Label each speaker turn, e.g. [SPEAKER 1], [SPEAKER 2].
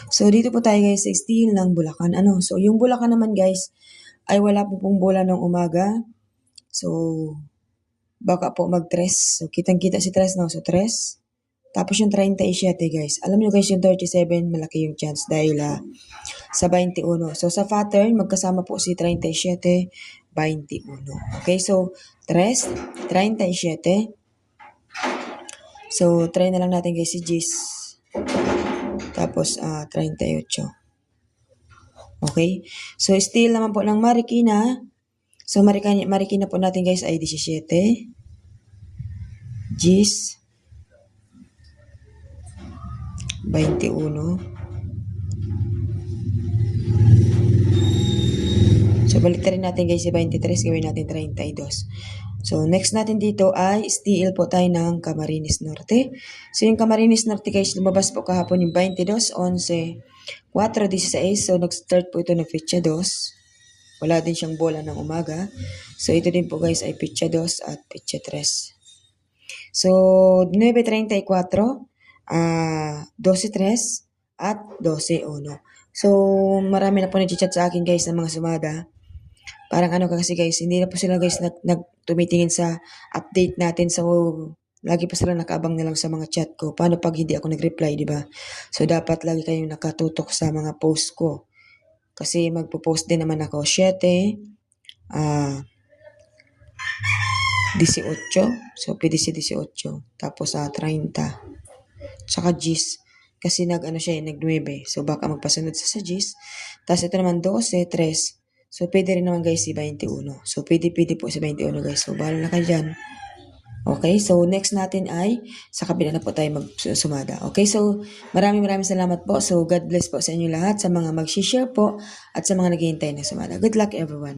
[SPEAKER 1] So, dito po tayo guys sa steel ng Bulacan. So, yung Bulacan naman guys, ay wala po pong bola ng umaga. So, baka po mag-tres. So, kitang-kita si tres, no? So, tres. Tapos yung 37 guys. Alam nyo guys, yung 37, malaki yung chance dahil sa 21. So, sa pattern, magkasama po si 37, 21. Okay, so, tres, 37. So, try na lang natin guys si Gis. Tapos, 38. Okay? So, still naman po ng Marikina. So, Marikina po natin guys ay 17. Gis. 21. So, balik rin natin guys si 23. Gawin natin 32. So, next natin dito ay steel po tayo ng Camarines Norte. So, yung Camarines Norte guys, lumabas po kahapon yung 22, 11, 4, 16. So, nag-start po ito ng Fecha 2. Wala din siyang bola ng umaga. So, ito din po guys ay Fecha 2 at Fecha 3. So, 9:34, 12:3 at 12:1. So, marami na po nag-chat sa akin guys ng mga sumada. Parang kasi guys, hindi na po sila guys tumitingin sa update natin. So, lagi pa sila nakaabang na lang sa mga chat ko. Paano pag hindi ako nag-reply, di ba? So, dapat lagi kayong nakatutok sa mga post ko. Kasi magpo-post din naman ako 7, 18. So, pwede si 18. Tapos, 30. Tsaka Gis. Kasi nag-9. So, baka magpasunod sa Gis. Tapos, ito naman 12, 3. So, pwede rin naman guys si 21. So, pwede po si 21 guys. So, bahala na kayo dyan. Okay, so next natin ay sa kabila na po tayo magsumada. Okay, so maraming salamat po. So, God bless po sa inyo lahat, sa mga mag-share po at sa mga naghihintay na sumada. Good luck everyone.